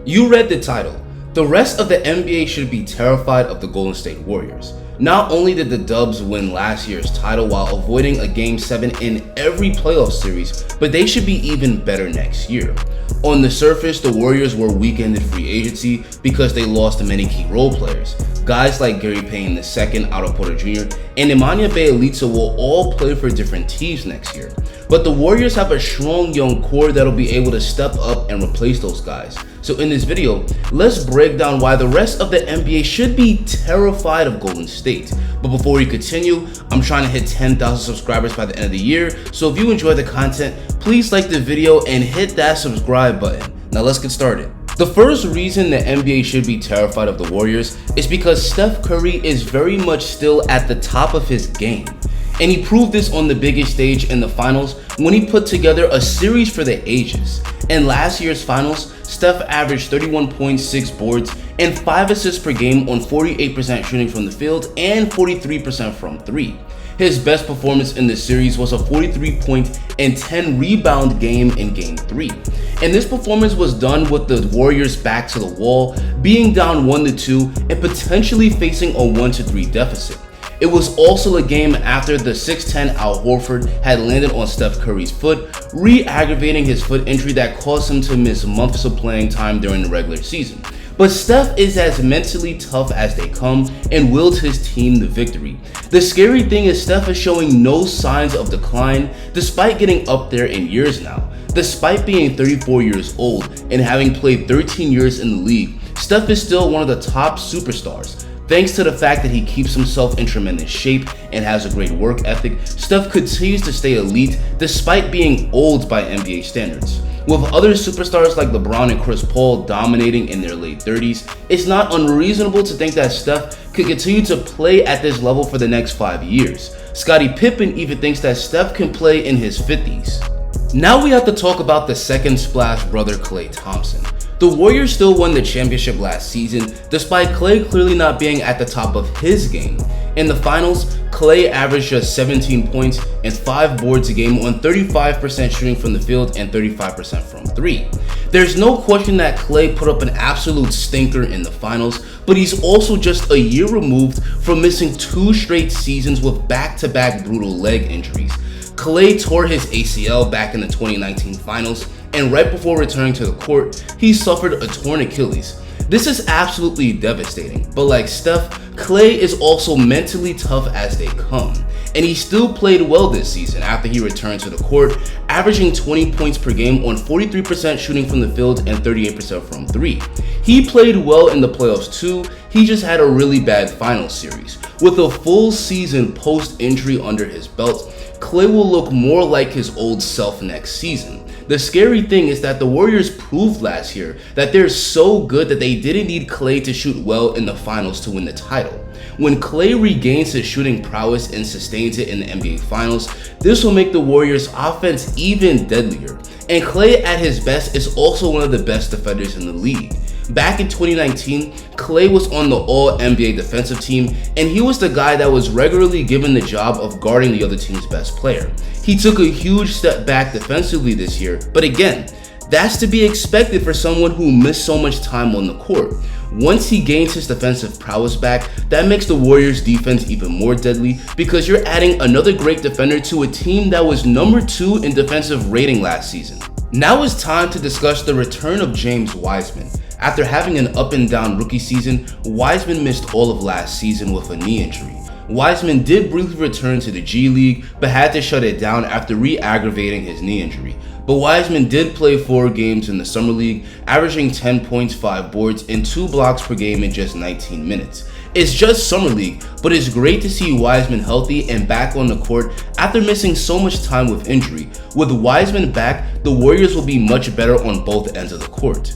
You read the title. The rest of the NBA should be terrified of the Golden State Warriors. Not only did the Dubs win last year's title while avoiding a Game 7 in every playoff series, but they should be even better next year. On the surface, the Warriors were weakened in free agency because they lost many key role players. Guys like Gary Payton II, Otto Porter Jr., and Nemanja Bjelica will all play for different teams next year. But the Warriors have a strong young core that'll be able to step up and replace those guys. So in this video, let's break down why the rest of the NBA should be terrified of Golden State. But before we continue, I'm trying to hit 10,000 subscribers by the end of the year, so if you enjoy the content, please like the video and hit that subscribe button. Now let's get started. The first reason the NBA should be terrified of the Warriors is because Steph Curry is very much still at the top of his game. And he proved this on the biggest stage in the finals when he put together a series for the ages. In last year's finals, Steph averaged 31.6 boards and 5 assists per game on 48% shooting from the field and 43% from 3. His best performance in the series was a 43-point and 10-rebound game in Game 3. And this performance was done with the Warriors back to the wall, being down 1-2 and potentially facing a 1-3 deficit. It was also a game after the 6'10" Al Horford had landed on Steph Curry's foot, re-aggravating his foot injury that caused him to miss months of playing time during the regular season. But Steph is as mentally tough as they come and willed his team the victory. The scary thing is Steph is showing no signs of decline despite getting up there in years now. Despite being 34 years old and having played 13 years in the league, Steph is still one of the top superstars. Thanks to the fact that he keeps himself in tremendous shape and has a great work ethic, Steph continues to stay elite despite being old by NBA standards. With other superstars like LeBron and Chris Paul dominating in their late 30s, it's not unreasonable to think that Steph could continue to play at this level for the next 5 years. Scottie Pippen even thinks that Steph can play in his 50s. Now we have to talk about the second splash brother, Klay Thompson. The Warriors still won the championship last season, despite Klay clearly not being at the top of his game. In the finals, Klay averaged just 17 points and 5 boards a game on 35% shooting from the field and 35% from 3. There's no question that Klay put up an absolute stinker in the finals, but he's also just a year removed from missing 2 straight seasons with back-to-back brutal leg injuries. Klay tore his ACL back in the 2019 finals, and right before returning to the court, he suffered a torn Achilles. This is absolutely devastating, but like Steph, Klay is also mentally tough as they come, and he still played well this season after he returned to the court, averaging 20 points per game on 43% shooting from the field and 38% from 3. He played well in the playoffs too, he just had a really bad final series. With a full season post-injury under his belt, Klay will look more like his old self next season. The scary thing is that the Warriors proved last year that they're so good that they didn't need Klay to shoot well in the finals to win the title. When Klay regains his shooting prowess and sustains it in the NBA Finals, this will make the Warriors' offense even deadlier. And Klay at his best is also one of the best defenders in the league. Back in 2019, Klay was on the All-NBA defensive team, and he was the guy that was regularly given the job of guarding the other team's best player. He took a huge step back defensively this year, but again, that's to be expected for someone who missed so much time on the court. Once he gains his defensive prowess back, that makes the Warriors' defense even more deadly because you're adding another great defender to a team that was number 2 in defensive rating last season. Now it's time to discuss the return of James Wiseman. After having an up and down rookie season, Wiseman missed all of last season with a knee injury. Wiseman did briefly return to the G League, but had to shut it down after re-aggravating his knee injury. But Wiseman did play 4 games in the Summer League, averaging 10 points, 5 boards, and 2 blocks per game in just 19 minutes. It's just Summer League, but it's great to see Wiseman healthy and back on the court after missing so much time with injury. With Wiseman back, the Warriors will be much better on both ends of the court.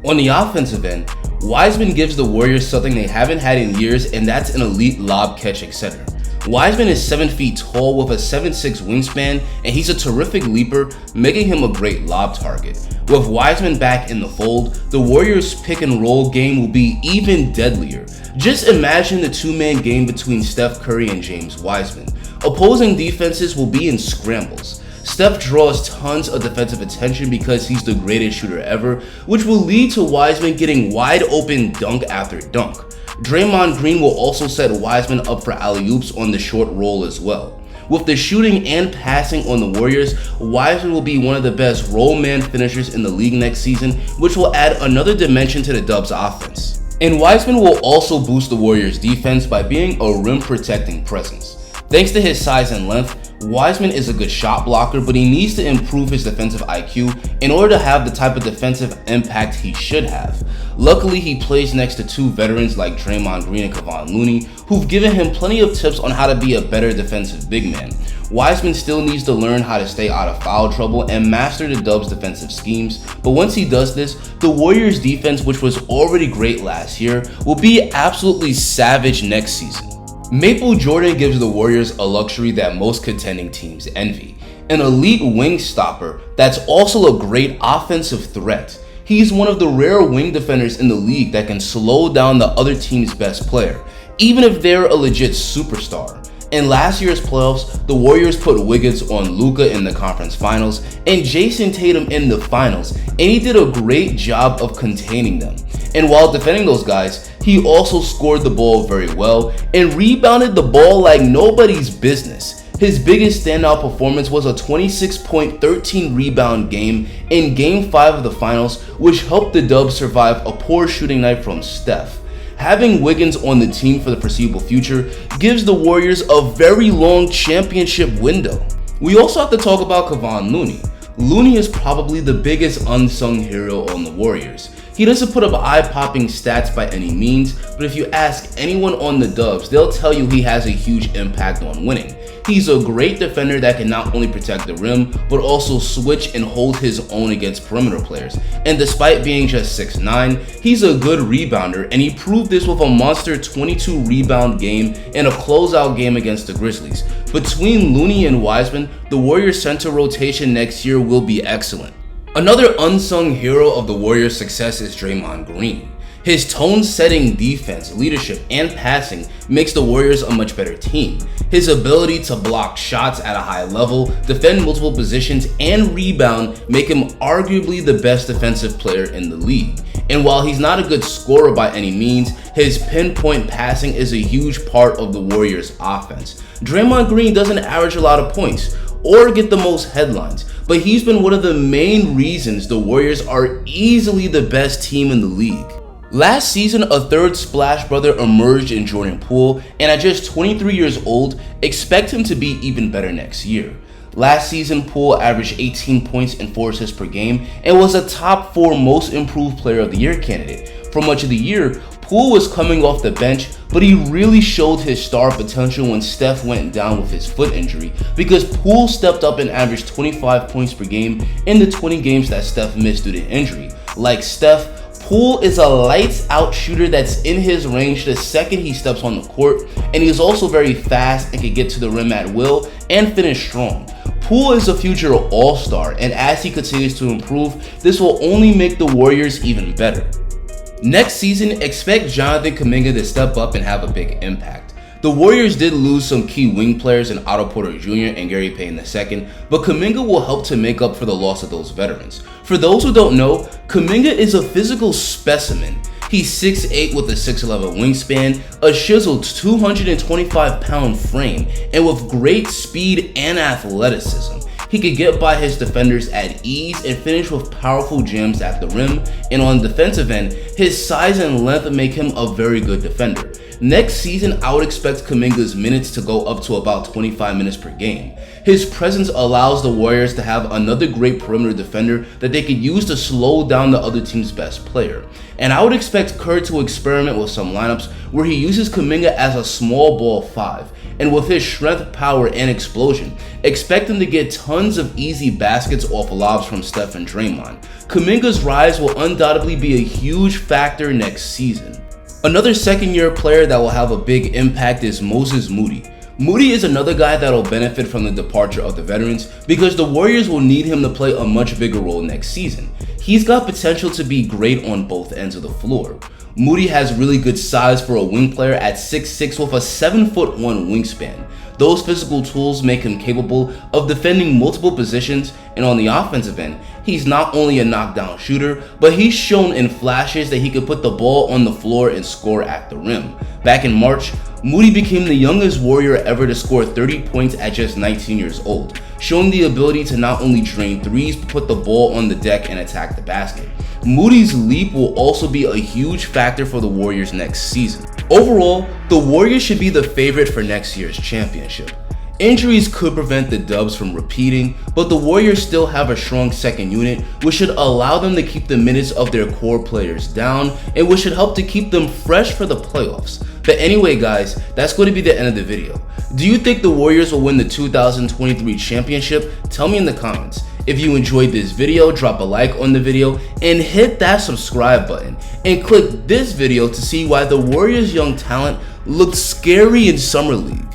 On the offensive end, Wiseman gives the Warriors something they haven't had in years, and that's an elite lob catching center. Wiseman is 7 feet tall with a 7'6" wingspan, and he's a terrific leaper, making him a great lob target. With Wiseman back in the fold, the Warriors' pick and roll game will be even deadlier. Just imagine the 2-man game between Steph Curry and James Wiseman. Opposing defenses will be in scrambles. Steph draws tons of defensive attention because he's the greatest shooter ever, which will lead to Wiseman getting wide open dunk after dunk. Draymond Green will also set Wiseman up for alley-oops on the short roll as well. With the shooting and passing on the Warriors, Wiseman will be one of the best roll man finishers in the league next season, which will add another dimension to the Dubs offense. And Wiseman will also boost the Warriors defense by being a rim protecting presence. Thanks to his size and length, Wiseman is a good shot blocker, but he needs to improve his defensive IQ in order to have the type of defensive impact he should have. Luckily, he plays next to two veterans like Draymond Green and Kavon Looney, who've given him plenty of tips on how to be a better defensive big man. Wiseman still needs to learn how to stay out of foul trouble and master the Dubs' defensive schemes, but once he does this, the Warriors' defense, which was already great last year, will be absolutely savage next season. Maple Jordan gives the Warriors a luxury that most contending teams envy: an elite wing stopper that's also a great offensive threat. He's one of the rare wing defenders in the league that can slow down the other team's best player, even if they're a legit superstar. In last year's playoffs, the Warriors put Wiggins on Luka in the conference finals and Jason Tatum in the finals, and he did a great job of containing them. And while defending those guys, he also scored the ball very well and rebounded the ball like nobody's business. His biggest standout performance was a 26-point-13 rebound game in Game 5 of the finals, which helped the Dubs survive a poor shooting night from Steph. Having Wiggins on the team for the foreseeable future gives the Warriors a very long championship window. We also have to talk about Kavon Looney. Looney is probably the biggest unsung hero on the Warriors. He doesn't put up eye-popping stats by any means, but if you ask anyone on the Dubs, they'll tell you he has a huge impact on winning. He's a great defender that can not only protect the rim, but also switch and hold his own against perimeter players. And despite being just 6'9", he's a good rebounder, and he proved this with a monster 22 rebound game and a closeout game against the Grizzlies. Between Looney and Wiseman, the Warriors center rotation next year will be excellent. Another unsung hero of the Warriors' success is Draymond Green. His tone-setting defense, leadership, and passing makes the Warriors a much better team. His ability to block shots at a high level, defend multiple positions, and rebound make him arguably the best defensive player in the league. And while he's not a good scorer by any means, his pinpoint passing is a huge part of the Warriors' offense. Draymond Green doesn't average a lot of points or get the most headlines, but he's been one of the main reasons the Warriors are easily the best team in the league. Last season, a third Splash Brother emerged in Jordan Poole, and at just 23 years old, expect him to be even better next year. Last season, Poole averaged 18 points and 4 assists per game and was a top 4 most improved player of the year candidate. For much of the year, Poole was coming off the bench, but he really showed his star potential when Steph went down with his foot injury, because Poole stepped up and averaged 25 points per game in the 20 games that Steph missed due to injury. Like Steph, Poole is a lights-out shooter that's in his range the second he steps on the court, and he is also very fast and can get to the rim at will and finish strong. Poole is a future all-star, and as he continues to improve, this will only make the Warriors even better. Next season, expect Jonathan Kaminga to step up and have a big impact. The Warriors did lose some key wing players in Otto Porter Jr. and Gary Payton II, but Kaminga will help to make up for the loss of those veterans. For those who don't know, Kaminga is a physical specimen. He's 6'8" with a 6'11" wingspan, a chiseled 225-pound frame, and with great speed and athleticism. He could get by his defenders at ease and finish with powerful jams at the rim, and on the defensive end, his size and length make him a very good defender. Next season, I would expect Kaminga's minutes to go up to about 25 minutes per game. His presence allows the Warriors to have another great perimeter defender that they could use to slow down the other team's best player. And I would expect Kerr to experiment with some lineups where he uses Kaminga as a small ball 5. And with his strength, power, and explosion, expect him to get tons of easy baskets off lobs from Steph and Draymond. Kaminga's rise will undoubtedly be a huge factor next season. Another second-year player that will have a big impact is Moses Moody. Moody is another guy that will benefit from the departure of the veterans because the Warriors will need him to play a much bigger role next season. He's got potential to be great on both ends of the floor. Moody has really good size for a wing player at 6'6" with a 7'1" wingspan. Those physical tools make him capable of defending multiple positions, and on the offensive end, he's not only a knockdown shooter, but he's shown in flashes that he could put the ball on the floor and score at the rim. Back in March, Moody became the youngest Warrior ever to score 30 points at just 19 years old, showing the ability to not only drain threes but put the ball on the deck and attack the basket. Moody's leap will also be a huge factor for the Warriors next season. Overall, the Warriors should be the favorite for next year's championship. Injuries could prevent the Dubs from repeating, but the Warriors still have a strong second unit, which should allow them to keep the minutes of their core players down, and which should help to keep them fresh for the playoffs. But anyway guys, that's going to be the end of the video. Do you think the Warriors will win the 2023 championship? Tell me in the comments. If you enjoyed this video, drop a like on the video and hit that subscribe button, and click this video to see why the Warriors' young talent looked scary in Summer League.